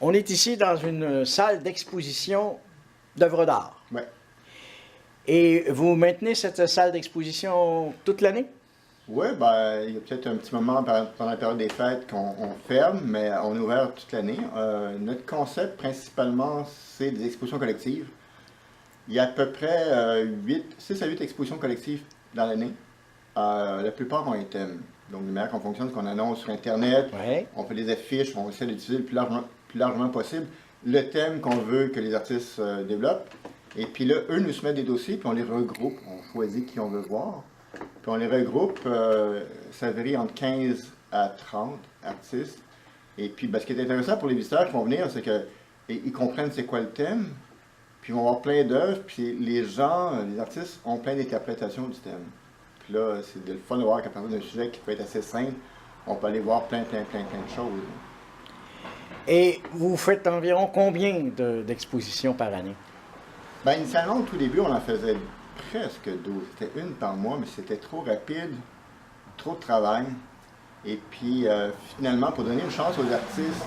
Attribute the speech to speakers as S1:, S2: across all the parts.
S1: On est ici dans une salle d'exposition d'œuvres d'art.
S2: Oui.
S1: Et vous maintenez cette salle d'exposition toute l'année?
S2: Oui, ben, il y a peut-être un petit moment pendant la période des fêtes qu'on ferme, mais on est ouvert toute l'année. Notre concept, principalement, c'est des expositions collectives. Il y a à peu près 6 à 8 expositions collectives dans l'année. La plupart ont un thème. Donc, de manière qu'on fonctionne, qu'on annonce sur Internet,
S1: Ouais.
S2: on fait des affiches, on essaie d'utiliser le plus largement possible le thème qu'on veut que les artistes développent. Et puis là, eux nous soumettent des dossiers, puis on les regroupe. On choisit qui on veut voir. Puis on les regroupe, ça varie entre 15 à 30 artistes. Et puis, ben, ce qui est intéressant pour les visiteurs qui vont venir, c'est qu'ils comprennent c'est quoi le thème, puis ils vont voir plein d'œuvres, puis les gens, les artistes, ont plein d'interprétations du thème. Puis là, c'est le fun de voir qu'à partir d'un sujet qui peut être assez simple, on peut aller voir plein de choses.
S1: Et vous faites environ combien d'expositions par année?
S2: Ben, initialement, au tout début, on en faisait presque 12. C'était une par mois, mais c'était trop rapide, trop de travail. Et puis, finalement, pour donner une chance aux artistes,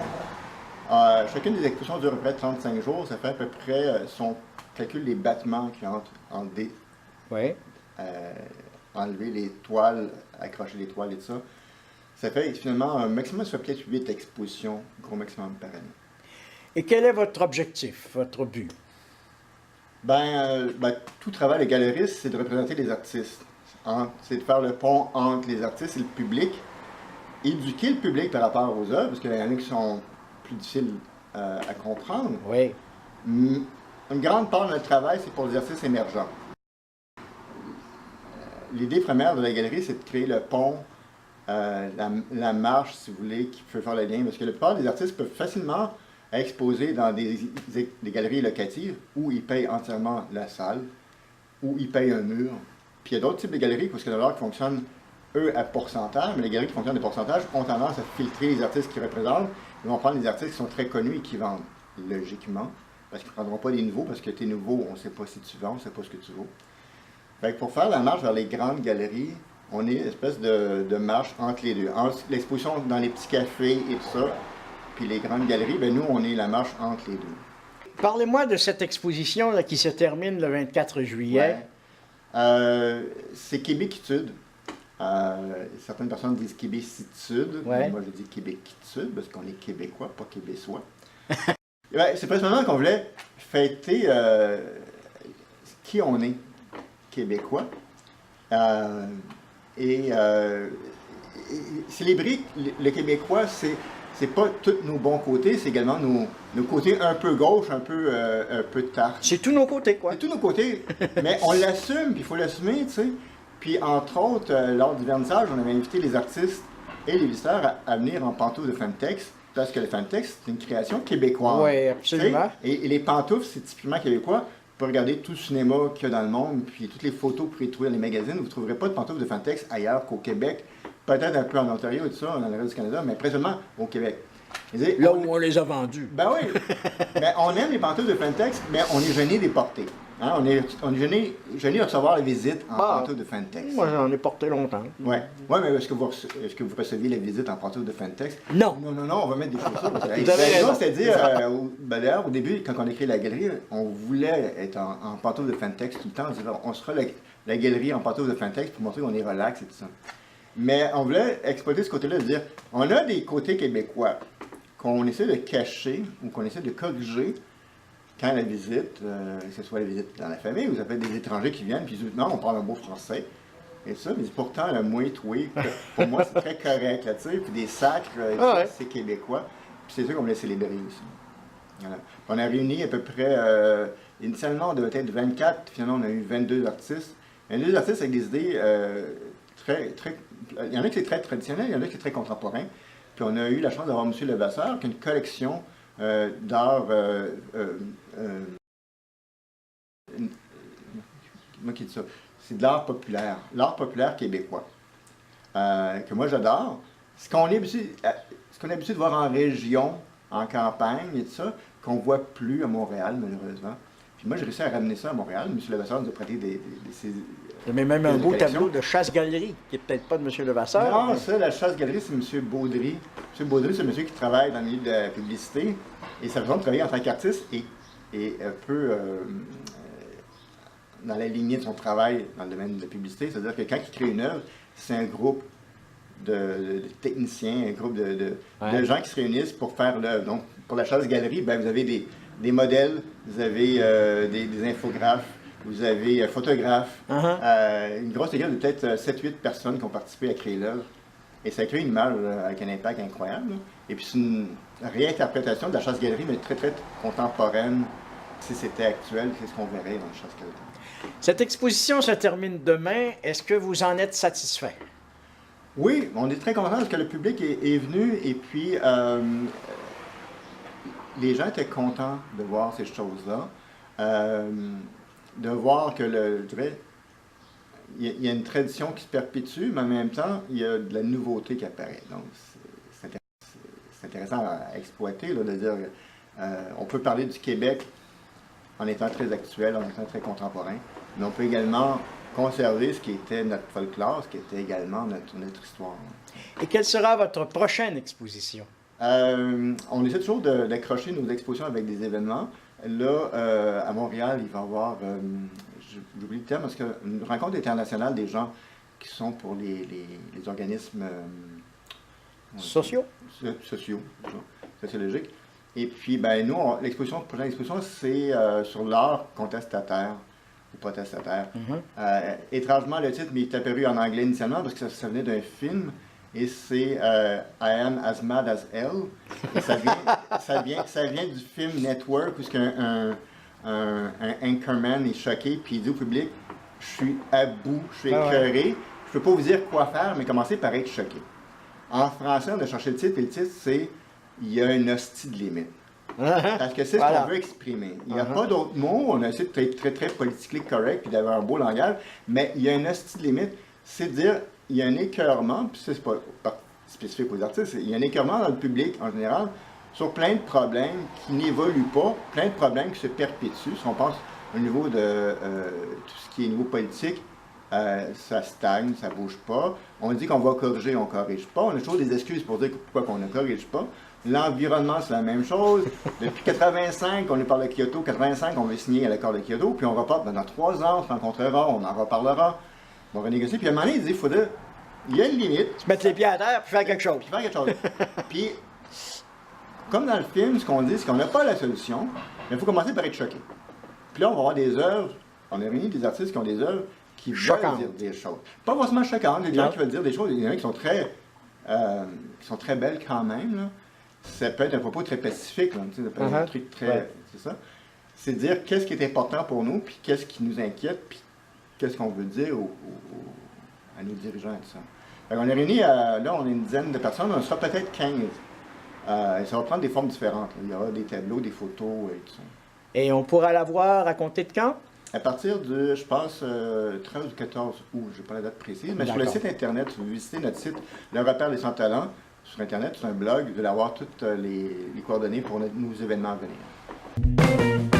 S2: chacune des expositions dure à peu près 35 jours. Ça fait à peu près, si on calcule les battements qui entrent en D,
S1: Oui.
S2: enlever les toiles, accrocher les toiles et tout ça, ça fait finalement un maximum, ça fait peut-être 8 expositions, gros maximum par année.
S1: Et quel est votre objectif, votre but?
S2: Ben, tout travail de galeriste, c'est de représenter les artistes. C'est de faire le pont entre les artistes et le public. Éduquer le public par rapport aux œuvres, parce qu'il y en a qui sont plus difficiles à comprendre.
S1: Oui.
S2: Une grande part de notre travail, c'est pour les artistes émergents. L'idée première de la galerie, c'est de créer le pont, la marche, si vous voulez, qui peut faire le lien. Parce que la plupart des artistes peuvent facilement exposer dans des galeries locatives où ils payent entièrement la salle, où ils payent un mur. Puis il y a d'autres types de galeries, parce que de l'art qui fonctionne, eux, à pourcentage, mais les galeries qui fonctionnent à pourcentage ont tendance à filtrer les artistes qui représentent. Ils vont prendre les artistes qui sont très connus et qui vendent, logiquement, parce qu'ils ne prendront pas des nouveaux, parce que tes nouveaux, on ne sait pas si tu vends, on ne sait pas ce que tu vaux. Fait que pour faire la marche vers les grandes galeries, on est une espèce de marche entre les deux. Entre l'exposition dans les petits cafés et tout ça, puis les grandes galeries, ben nous, on est la marche entre les deux.
S1: Parlez-moi de cette exposition là, qui se termine le 24 juillet.
S2: Ouais. C'est Québéquitude. Certaines personnes disent Québécitude.
S1: Ouais.
S2: Moi, je dis Québéquitude parce qu'on est québécois, pas québécois. Ben, c'est principalement qu'on voulait fêter qui on est, québécois. Célébrer le québécois, c'est pas tous nos bons côtés, c'est également nos côtés un peu gauche, un peu tarte.
S1: C'est tous nos côtés, quoi.
S2: C'est tous nos côtés, mais on l'assume, puis il faut l'assumer, tu sais. Puis entre autres, lors du vernissage, on avait invité les artistes et les visiteurs à venir en pantoufles de Femtex, parce que le Femtex, c'est une création québécoise.
S1: Oui, absolument.
S2: Et les pantoufles, c'est typiquement québécois. Vous pouvez regarder tout le cinéma qu'il y a dans le monde, puis toutes les photos que vous pouvez trouver dans les magazines. Vous ne trouverez pas de pantoufles de Femtex ailleurs qu'au Québec. Peut-être un peu en Ontario et tout ça, dans le reste du Canada, mais principalement au Québec.
S1: Là où on les a vendus.
S2: Ben oui. Ben, on aime les pantoufles de Femtex, mais on est gêné des porter. Hein? On est gêné de recevoir les visites en pantoufles de Femtex.
S1: Moi, j'en ai porté longtemps.
S2: Oui, mais est-ce que vous receviez les visites en pantoufles de Femtex?
S1: Non.
S2: Non, on va mettre des chaussures.
S1: Vous avez raison.
S2: C'est-à-dire, d'ailleurs, au début, quand on a créé la galerie, on voulait être en pantoufles de Femtex tout le temps. On sera la galerie en pantoufles de Femtex pour montrer qu'on est relax et tout ça. Mais on voulait exploiter ce côté-là, de dire, on a des côtés québécois qu'on essaie de cacher ou qu'on essaie de corriger quand la visite, que ce soit la visite dans la famille, ou ça peut être des étrangers qui viennent, puis ils disent, non, on parle un beau français, et ça, mais pourtant, le mouet-toué, pour moi, c'est très correct, là, tu sais, puis des sacres, c'est québécois, puis c'est sûr qu'on voulait célébrer aussi. Voilà. On a réuni à peu près, initialement, on devait être 24, finalement, on a eu 22 artistes. 22 artistes avec des idées il y en a qui c'est très traditionnel, il y en a qui c'est très contemporain. Puis on a eu la chance d'avoir M. Levasseur, qui a une collection d'art. Moi qui dis ça. C'est de l'art populaire québécois. Que moi j'adore. Ce qu'on est habitué de voir en région, en campagne et tout ça, qu'on ne voit plus à Montréal, malheureusement. Puis moi, j'ai réussi à ramener ça à Montréal. M. Levasseur nous a prêté
S1: Il y a même un beau tableau de chasse-galerie, qui n'est peut-être pas de M. Levasseur.
S2: Non,
S1: mais...
S2: ça, la chasse-galerie, c'est M. Baudry. M. Baudry, c'est un monsieur qui travaille dans le milieu de la publicité, et sa façon de travailler en tant qu'artiste est un peu dans la lignée de son travail dans le domaine de la publicité. C'est-à-dire que quand il crée une œuvre, c'est un groupe de techniciens, un groupe de gens qui se réunissent pour faire l'œuvre. Donc, pour la chasse-galerie, ben, vous avez des modèles, vous avez des infographes, vous avez photographes, une grosse équipe de peut-être 7-8 personnes qui ont participé à créer l'œuvre. Et ça crée une image avec un impact incroyable. Là. Et puis c'est une réinterprétation de la chasse-galerie, mais très, très contemporaine. Si c'était actuel, c'est ce qu'on verrait dans la chasse-galerie.
S1: Cette exposition se termine demain. Est-ce que vous en êtes satisfait?
S2: Oui, on est très content parce que le public est venu et puis les gens étaient contents de voir ces choses-là. De voir que je dirais, il y a une tradition qui se perpétue, mais en même temps, il y a de la nouveauté qui apparaît. Donc, c'est intéressant à exploiter, là, de dire on peut parler du Québec en étant très actuel, en étant très contemporain, mais on peut également conserver ce qui était notre folklore, ce qui était également notre histoire.
S1: Et quelle sera votre prochaine exposition?
S2: On essaie toujours d'accrocher nos expositions avec des événements. Là, à Montréal, il va y avoir, j'oublie le terme, parce qu'une rencontre internationale des gens qui sont pour les organismes
S1: sociaux,
S2: sociologiques. Et puis, ben, nous, la prochaine exposition, c'est sur l'art contestataire ou protestataire. Étrangement, le titre m'est apparu en anglais initialement parce que ça venait d'un film. Et c'est I Am As Mad As Hell. Et ça vient du film Network où un anchorman est choqué puis il dit au public « Je suis à bout, je suis écœuré, je peux pas vous dire quoi faire, mais commencez par être choqué. » En français, on a cherché le titre et le titre c'est « Il y a une hostie de limite. » Parce que c'est ce qu'on veut exprimer. Il n'y a pas d'autres mots, on a essayé de être très, très politiquement correct puis d'avoir un beau langage, mais il y a une hostie de limite, c'est dire il y a un écœurement, puis c'est pas spécifique aux artistes, il y a un écœurement dans le public en général sur plein de problèmes qui n'évoluent pas, plein de problèmes qui se perpétuent. Si on pense au niveau de tout ce qui est niveau politique, ça stagne, ça bouge pas. On dit qu'on va corriger, on corrige pas. On a toujours des excuses pour dire pourquoi on ne corrige pas. L'environnement, c'est la même chose. Depuis 85, on est par le Kyoto. 85, on veut signer à l'accord de Kyoto, puis on reporte dans 3 ans, on se rencontrera, on en reparlera. On va renégocier. Puis à un moment donné, il dit, il y a une limite.
S1: Se mettre les pieds à terre, puis faire quelque chose.
S2: Puis, comme dans le film, ce qu'on dit, c'est qu'on n'a pas la solution, mais il faut commencer par être choqué. Puis là, on va avoir des œuvres, on a réuni des artistes qui ont des œuvres qui veulent dire des choses. Pas forcément choquantes, des gens qui veulent dire des choses, il y en a qui sont très belles quand même. Là. Ça peut être un propos très pacifique, là, ça peut être un truc très... C'est ça. C'est dire qu'est-ce qui est important pour nous, puis qu'est-ce qui nous inquiète, puis qu'est-ce qu'on veut dire à nos dirigeants et tout ça. On est réunis, là, on est une dizaine de personnes, on sera peut-être 15. Et ça va prendre des formes différentes. Là. Il y aura des tableaux, des photos et tout ça.
S1: Et on pourra la voir à compter de quand?
S2: À partir de, je pense, 13 ou 14 août, je n'ai pas la date précise, mais sur le site Internet, si vous visitez notre site, Le Repère des Sans Talents, sur Internet, sur un blog, vous allez avoir toutes les coordonnées pour nos événements à venir.